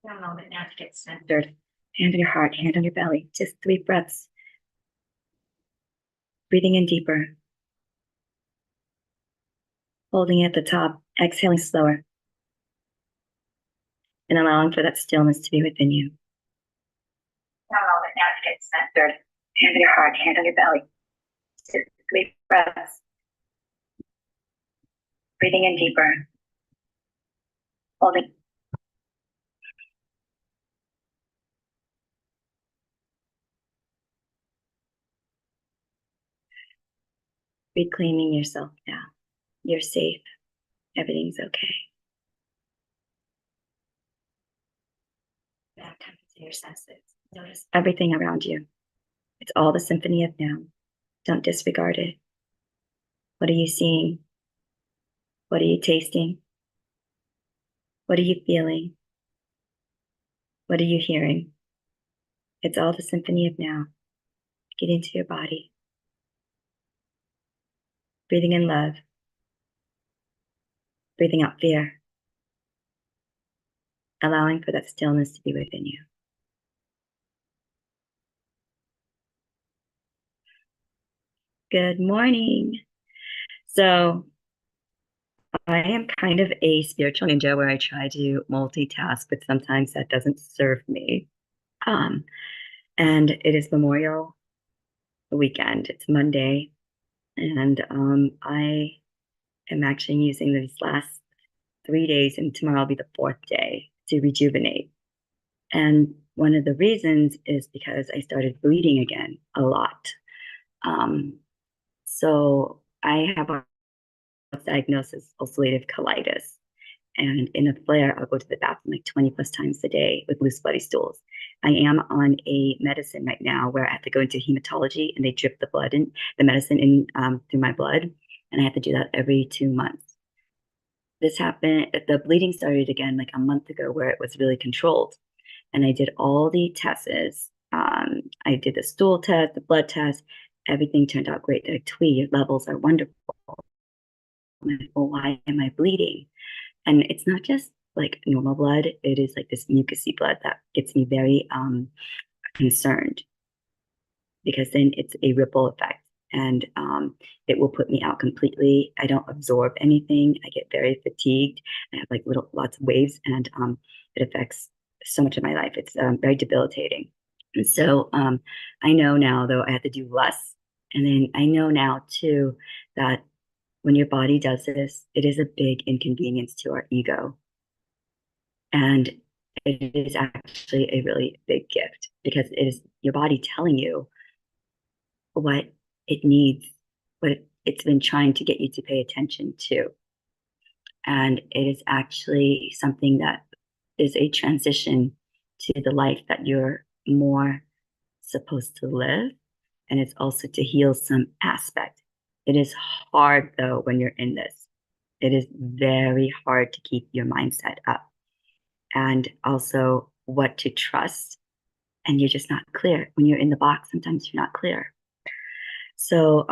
A moment now to get centered. Hand on your heart, hand on your belly. Just 3 breaths. Breathing in deeper. Holding at the top, exhaling slower. And allowing for that stillness to be within you. A moment now to get centered. Hand on your heart, hand on your belly. Just 3 breaths. Breathing in deeper. Holding. Reclaiming yourself now. You're safe. Everything's okay. Now tap into your senses. Notice everything around you. It's all the symphony of now. Don't disregard it. What are you seeing? What are you tasting? What are you feeling? What are you hearing? It's all the symphony of now. Get into your body. Breathing in love. Breathing out fear. Allowing for that stillness to be within you. Good morning. So I am kind of a spiritual ninja where I try to multitask, but sometimes that doesn't serve me. And it is Memorial weekend. It's Monday. And I am actually using these last 3 days, and tomorrow will be the 4th day, to rejuvenate. And one of the reasons is because I started bleeding again a lot. So I have a diagnosis ulcerative colitis. And in a flare, I'll go to the bathroom like 20 plus times a day with loose bloody stools. I am on a medicine right now where I have to go into hematology and they drip the medicine in through my blood. And I have to do that every 2 months. This happened, the bleeding started again like a month ago where it was really controlled. And I did all the tests. I did the stool test, the blood test. Everything turned out great. They're like, your levels are wonderful. I'm like, well, why am I bleeding? And it's not just like normal blood. It is like this mucousy blood that gets me very concerned, because then it's a ripple effect and it will put me out completely. I don't absorb anything. I get very fatigued. I have like lots of waves, and it affects so much of my life. It's very debilitating. And so I know now, though, I have to do less. And then I know now too that when your body does this, it is a big inconvenience to our ego. And it is actually a really big gift, because it is your body telling you what it needs, what it's been trying to get you to pay attention to. And it is actually something that is a transition to the life that you're more supposed to live. And it's also to heal some aspect. It is hard, though, when you're in this. It is very hard to keep your mindset up, and also what to trust. And you're just not clear. When you're in the box, sometimes you're not clear. So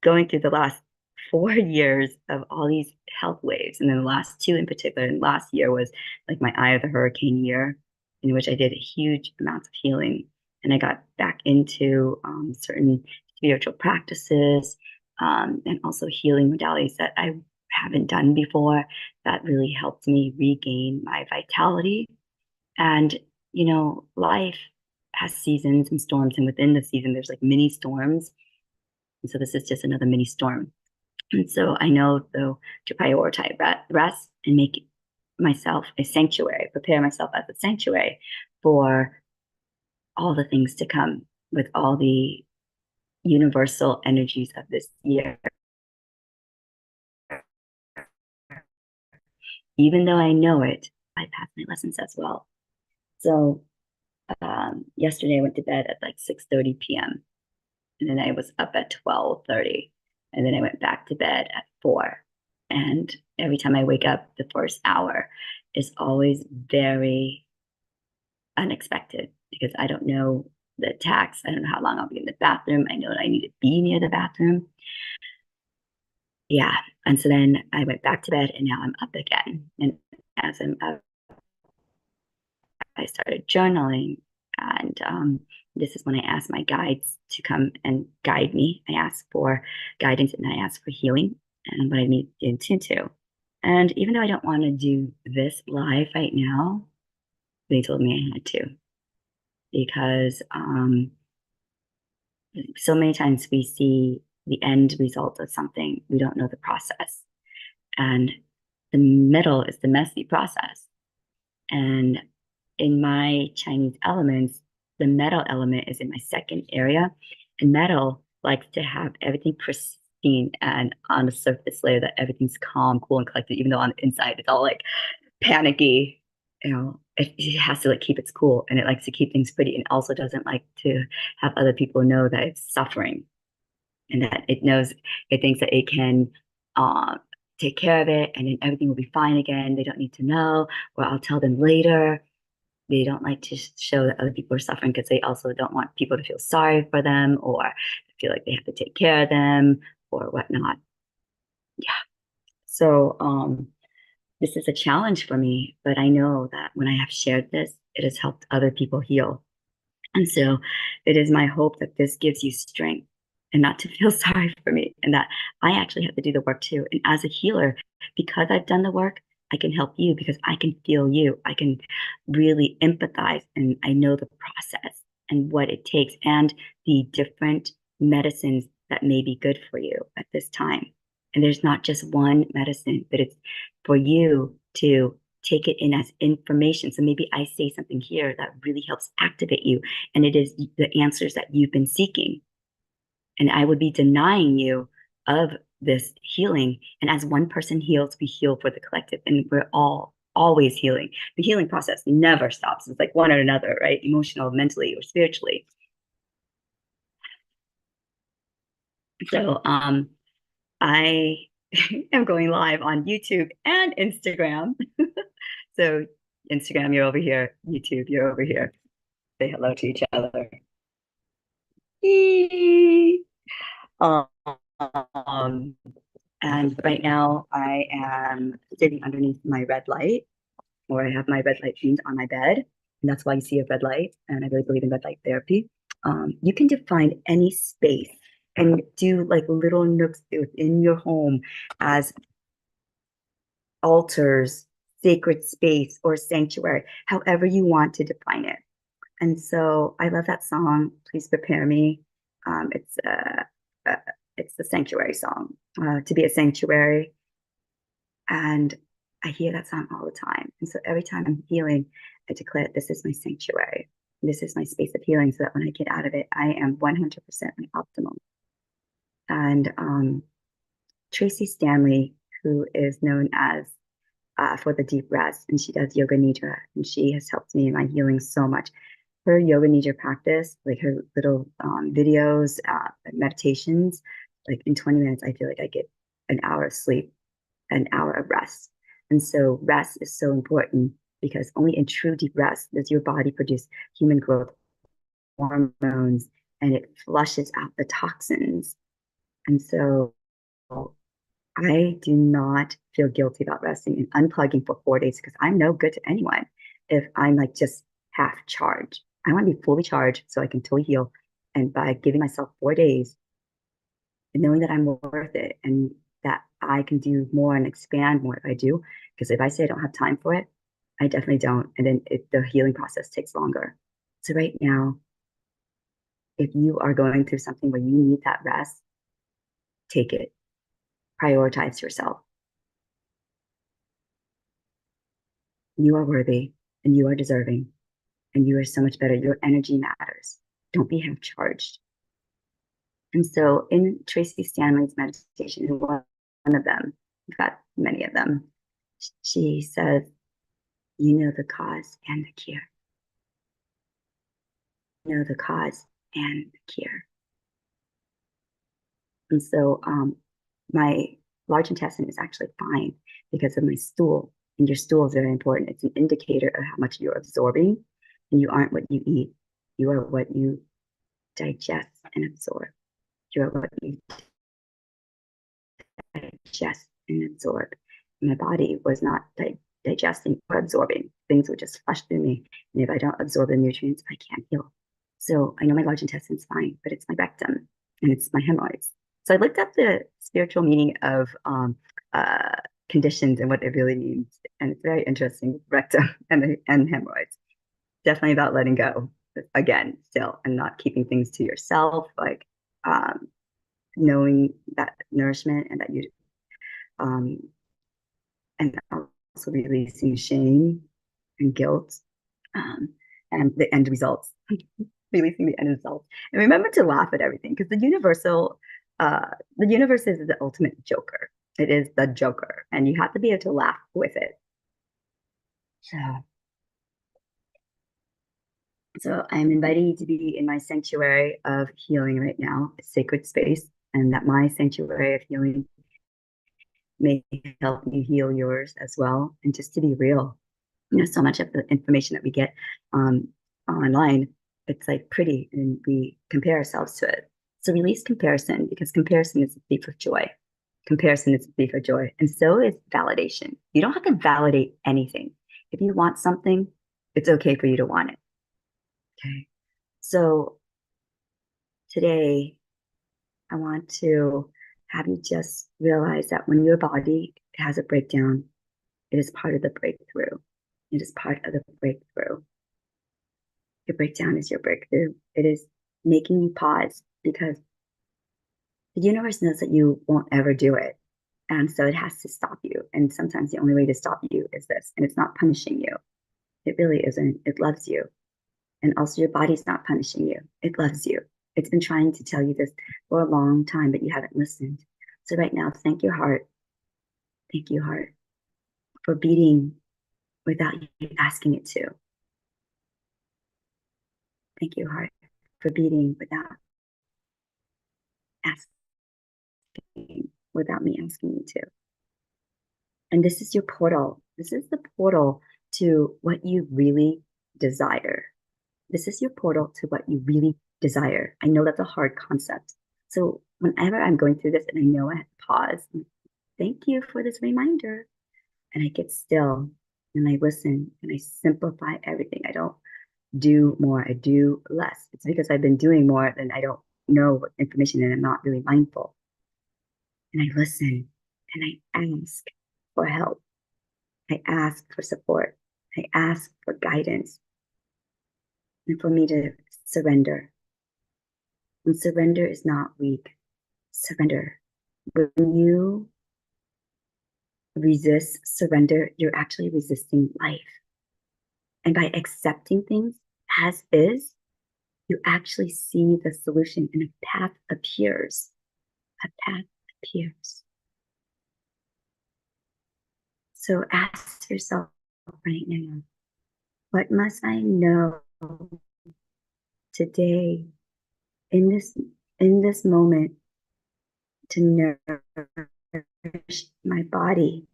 going through the last 4 years of all these health waves, and then the last 2 in particular, and last year was like my eye of the hurricane year, in which I did huge amounts of healing. And I got back into certain spiritual practices and also healing modalities that I haven't done before, that really helped me regain my vitality. And, you know, life has seasons and storms, and within the season, there's like mini storms. And so this is just another mini storm. And so I know, though, to prioritize rest and make myself a sanctuary, prepare myself as a sanctuary for all the things to come, with all the universal energies of this year. Even though I know it, I pass my lessons as well. So yesterday I went to bed at like 6:30 p.m. and then I was up at 12:30, and then I went back to bed at 4. And every time I wake up, the first hour is always very unexpected, because I don't know the attacks. I don't know how long I'll be in the bathroom. I know that I need to be near the bathroom. Yeah. And so then I went back to bed, and now I'm up again. And as I'm up, I started journaling. And this is when I asked my guides to come and guide me. I asked for guidance and I asked for healing and what I need to attend to. And even though I don't want to do this live right now, they told me I had to because so many times we see the end result of something, we don't know the process. And the middle is the messy process. And in my Chinese elements, the metal element is in my second area. And metal likes to have everything pristine and on the surface layer that everything's calm, cool, and collected, even though on the inside it's all like panicky. It has to like keep its cool and it likes to keep things pretty and also doesn't like to have other people know that it's suffering and that it knows it thinks that it can uh, take care of it and then everything will be fine again. They don't need to know, or I'll tell them later. They don't like to show that other people are suffering because they also don't want people to feel sorry for them or feel like they have to take care of them or whatnot. Yeah. So this is a challenge for me, but I know that when I have shared this, it has helped other people heal. And so it is my hope that this gives you strength and not to feel sorry for me and that I actually have to do the work too. And as a healer, because I've done the work, I can help you because I can feel you. I can really empathize and I know the process and what it takes and the different medicines that may be good for you at this time. And there's not just one medicine, but it's for you to take it in as information. So maybe I say something here that really helps activate you, and it is the answers that you've been seeking. And I would be denying you of this healing. And as one person heals, we heal for the collective, and we're all always healing. The healing process never stops. It's like one or another, right? Emotional, mentally, or spiritually. So I am going live on YouTube and Instagram. So Instagram, you're over here. YouTube, you're over here. Say hello to each other. Um, and right now I am sitting underneath my red light, or I have my red light beamed on my bed. And that's why you see a red light. And I really believe in red light therapy. You can define any space and do like little nooks within your home as altars, sacred space, or sanctuary, however you want to define it. And so I love that song. Please prepare me. Uh, it's the sanctuary song, to be a sanctuary. And I hear that song all the time. And so every time I'm healing, I declare this is my sanctuary. This is my space of healing so that when I get out of it, I am 100% my optimal. And Tracy Stanley, who is known as for the deep rest, and she does yoga nidra, and she has helped me in my healing so much. Her yoga nidra practice, like her little videos, meditations, like in 20 minutes, I feel like I get an hour of sleep, an hour of rest. And so rest is so important because only in true deep rest does your body produce human growth hormones and it flushes out the toxins. And so I do not feel guilty about resting and unplugging for 4 days because I'm no good to anyone if I'm like just half charged. I want to be fully charged so I can totally heal. And by giving myself 4 days and knowing that I'm worth it and that I can do more and expand more if I do, because if I say I don't have time for it, I definitely don't. And then the healing process takes longer. So right now, if you are going through something where you need that rest, take it. Prioritize yourself. You are worthy and you are deserving and you are so much better. Your energy matters. Don't be half charged. And so in Tracy Stanley's meditation, one of them, we've got many of them, she says, you know the cause and the cure. You know the cause and the cure. And so my large intestine is actually fine because of my stool. And your stool is very important. It's an indicator of how much you're absorbing. And you aren't what you eat. You are what you digest and absorb. You are what you digest and absorb. My body was not digesting or absorbing. Things would just flush through me. And if I don't absorb the nutrients, I can't heal. So I know my large intestine's fine, but it's my rectum and it's my hemorrhoids. So I looked up the spiritual meaning of uh, conditions and what it really means. And it's very interesting, rectum and hemorrhoids. Definitely about letting go. Again, still, and not keeping things to yourself, like um, knowing that nourishment and that you um, and also releasing shame and guilt um, and the end results, releasing the end results. And remember to laugh at everything because the universe is the ultimate joker. It is the joker, and you have to be able to laugh with it. So, so I'm inviting you to be in my sanctuary of healing right now, a sacred space, and that my sanctuary of healing may help you heal yours as well. And just to be real, so much of the information that we get um, online, it's like pretty, and we compare ourselves to it. So release comparison because comparison is the thief of joy. Comparison is the thief of joy, and so is validation. You don't have to validate anything. If you want something, it's okay for you to want it. Okay. So today, I want to have you just realize that when your body has a breakdown, it is part of the breakthrough. It is part of the breakthrough. Your breakdown is your breakthrough. It is making you pause because the universe knows that you won't ever do it. And so it has to stop you. And sometimes the only way to stop you is this. And it's not punishing you. It really isn't. It loves you. And also, your body's not punishing you. It loves you. It's been trying to tell you this for a long time, but you haven't listened. So, right now, thank your heart. Thank you, heart, for beating without you asking it to. Thank you, heart, for beating asking, without me asking you to. And this is your portal. This is the portal to what you really desire. This is your portal to what you really desire. I know that's a hard concept. So whenever I'm going through this and I know I have to pause, thank you for this reminder. And I get still and I listen and I simplify everything. I don't do more, I do less. It's because I've been doing more and I don't know information and I'm not really mindful. And I listen and I ask for help. I ask for support. I ask for guidance and for me to surrender. And surrender is not weak. Surrender. When you resist surrender, you're actually resisting life. And by accepting things as is, you actually see the solution and a path appears. A path appears. So ask yourself right now, what must I know today in this moment to nourish my body?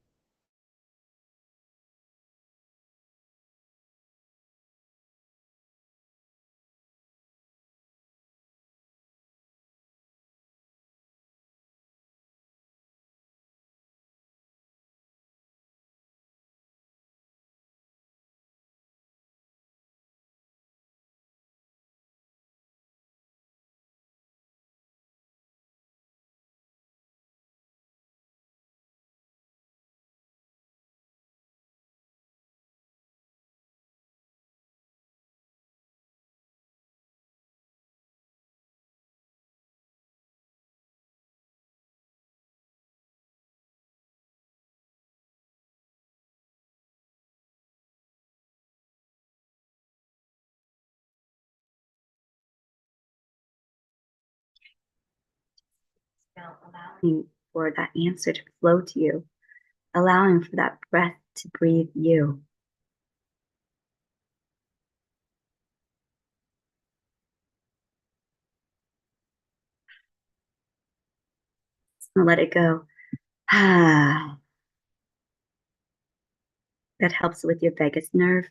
Allowing for that answer to flow to you, allowing for that breath to breathe you. So let it go. Ah, that helps with your vagus nerve.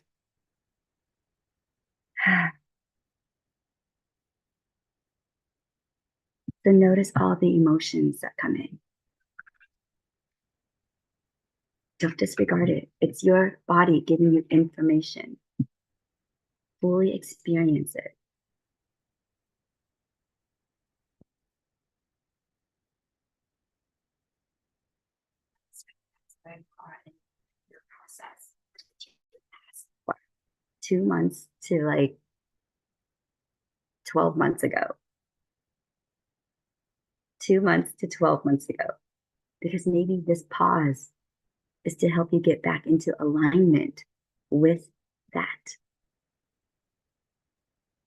Ah, so notice all the emotions that come in. Don't disregard it. It's your body giving you information. Fully experience it. Where you are in your process. 2 months to like 12 months ago. 2 months to 12 months ago. Because maybe this pause is to help you get back into alignment with that.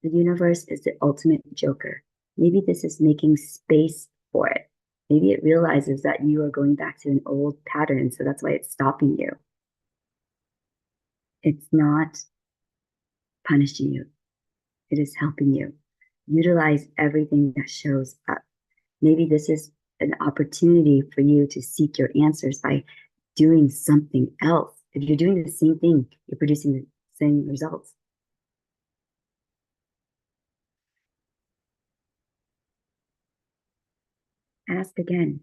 The universe is the ultimate joker. Maybe this is making space for it. Maybe it realizes that you are going back to an old pattern, so that's why it's stopping you. It's not punishing you, it is helping you. Utilize everything that shows up. Maybe this is an opportunity for you to seek your answers by doing something else. If you're doing the same thing, you're producing the same results. Ask again.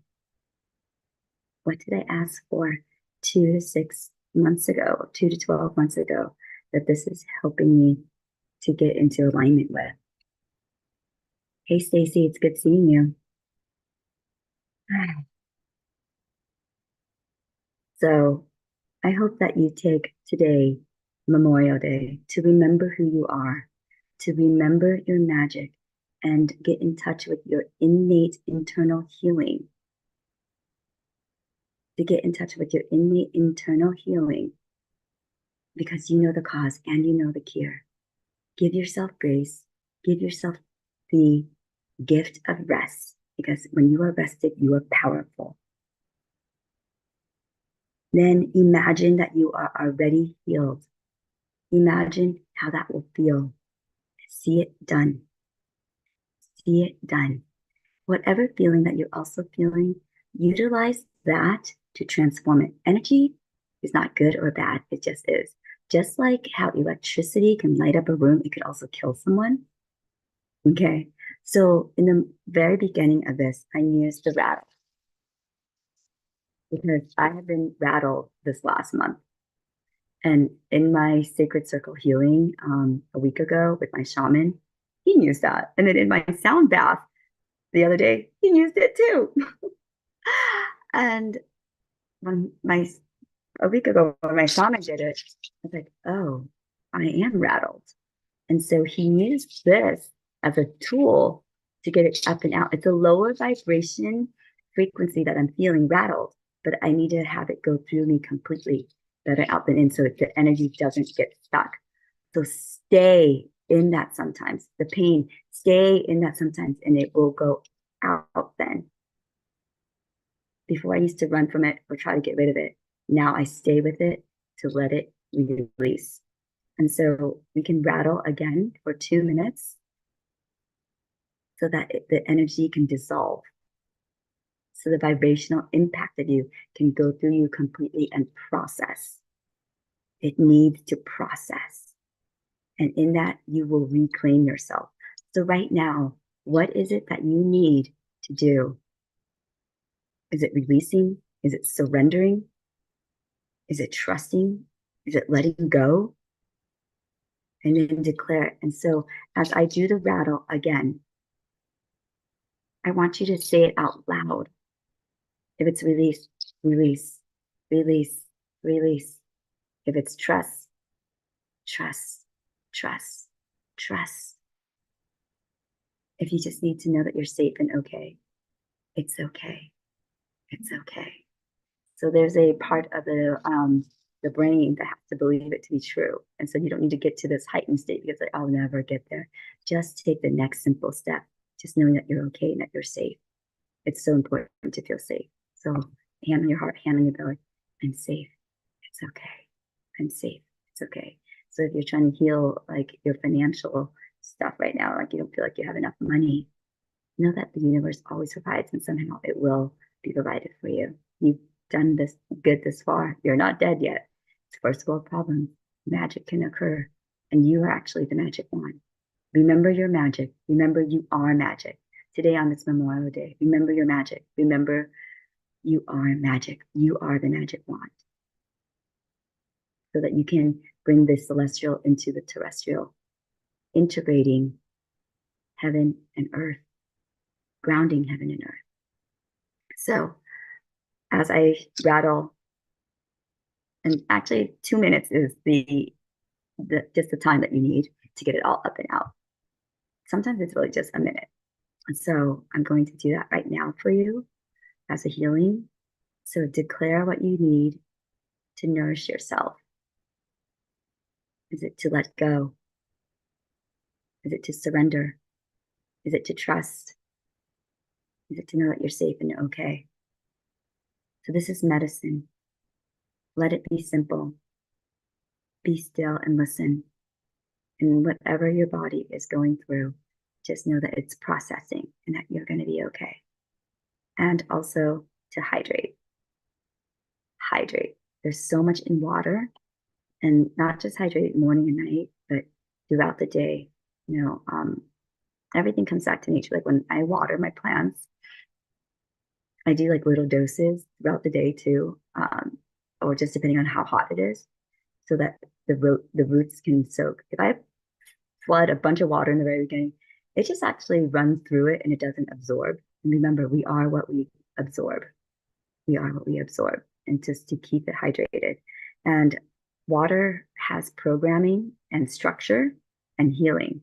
What did I ask for 2 to 6 months ago, 2 to 12 months ago, that this is helping me to get into alignment with? Hey, Stacy, it's good seeing you. So I hope that you take today, Memorial Day, to remember who you are, to remember your magic, and get in touch with your innate internal healing. To get in touch with your innate internal healing, because you know the cause and you know the cure. Give yourself grace, give yourself the gift of rest, because when you are rested, you are powerful. Then imagine that you are already healed. Imagine how that will feel. See it done. See it done. Whatever feeling that you're also feeling, utilize that to transform it. Energy is not good or bad, it just is. Just like how electricity can light up a room, it could also kill someone. Okay. So in the very beginning of this, I used the rattle because I have been rattled this last month. And in my sacred circle healing a week ago with my shaman, he used that. And then in my sound bath the other day, he used it too. And when my a week ago when my shaman did it, I was like, oh, I am rattled. And so he used this as a tool to get it up and out. It's a lower vibration frequency that I'm feeling rattled, but I need to have it go through me completely, better out than in, so the energy doesn't get stuck. So stay in that sometimes. The pain, stay in that sometimes, and it will go out then. Before I used to run from it or try to get rid of it. Now I stay with it to let it release. And so we can rattle again for 2 minutes so that the energy can dissolve. So the vibrational impact of you can go through you completely and process. It needs to process. And in that, you will reclaim yourself. So right now, what is it that you need to do? Is it releasing? Is it surrendering? Is it trusting? Is it letting go? And then declare it. And so as I do the rattle again, I want you to say it out loud. If it's release, release, release, release. If it's trust, trust, trust, trust. If you just need to know that you're safe and okay, it's okay. It's okay. So there's a part of the brain that has to believe it to be true. And so you don't need to get to this heightened state because like, I'll never get there. Just take the next simple step, just knowing that you're okay and that you're safe. It's so important to feel safe. So hand on your heart, hand on your belly. I'm safe. It's okay. I'm safe. It's okay. So if you're trying to heal like your financial stuff right now, like you don't feel like you have enough money, know that the universe always provides and somehow it will be provided for you. You've done this good this far. You're not dead yet. It's first world problem. Magic can occur and you are actually the magic one. Remember your magic. Remember you are magic. Today on this Memorial Day, remember your magic. Remember you are magic. You are the magic wand. so that you can bring the celestial into the terrestrial, integrating heaven and earth, grounding heaven and earth. So as I rattle, and actually 2 minutes is just the time that you need to get it all up and out. Sometimes it's really just a minute. And so I'm going to do that right now for you as a healing. So declare what you need to nourish yourself. Is it to let go? Is it to surrender? Is it to trust? Is it to know that you're safe and okay? So this is medicine. Let it be simple. Be still and listen. And whatever your body is going through, just know that it's processing and that you're going to be okay. And also to hydrate. Hydrate. There's so much in water, and not just hydrate morning and night, but throughout the day. Everything comes back to nature. Like when I water my plants, I do like little doses throughout the day too, or just depending on how hot it is, so that the roots can soak. If I flood a bunch of water in the very beginning, it just actually runs through it and it doesn't absorb. And remember, we are what we absorb. We are what we absorb, and just to keep it hydrated. And water has programming and structure and healing.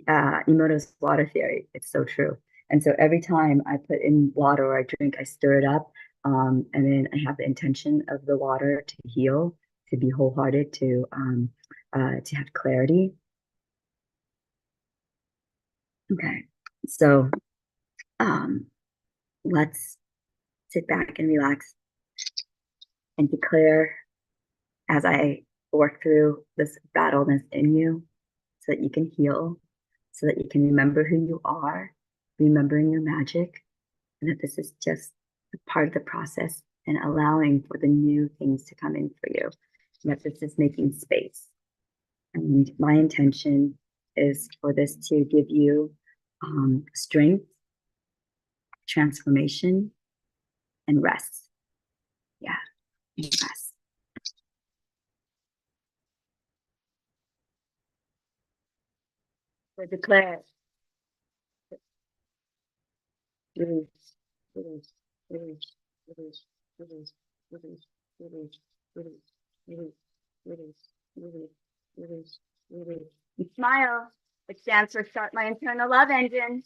Emoto's water theory, it's so true. And so every time I put in water or I drink, I stir it up. And then I have the intention of the water to heal, to be wholehearted, to have clarity. Okay. So let's sit back and relax and declare as I work through this battleness in you so that you can heal, so that you can remember who you are, remembering your magic, and that this is just a part of the process and allowing for the new things to come in for you. And that this is making space. And my intention is for this to give you strength, transformation, and rest. Yeah, and rest. So declare, release, release, release, release, release, release, release, release, release, release, release, release, release. And smile, which stands for start my internal love engine.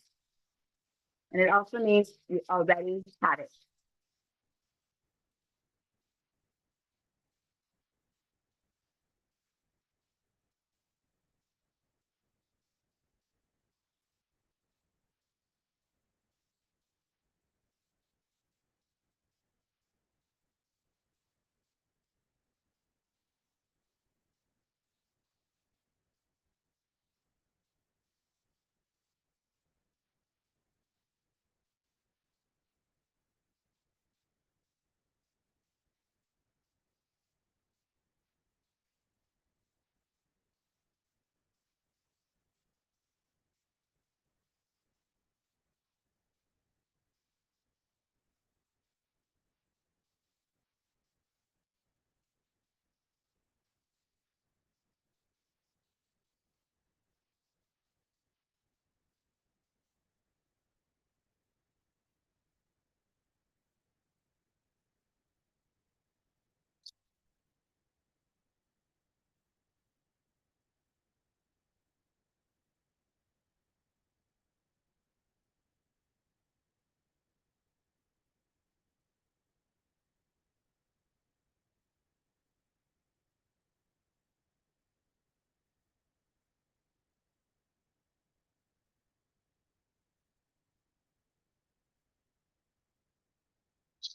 And it also means you already had it.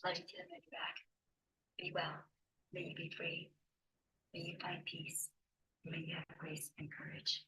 Love you to the moon back. Be well. May you be free. May you find peace. May you have grace and courage.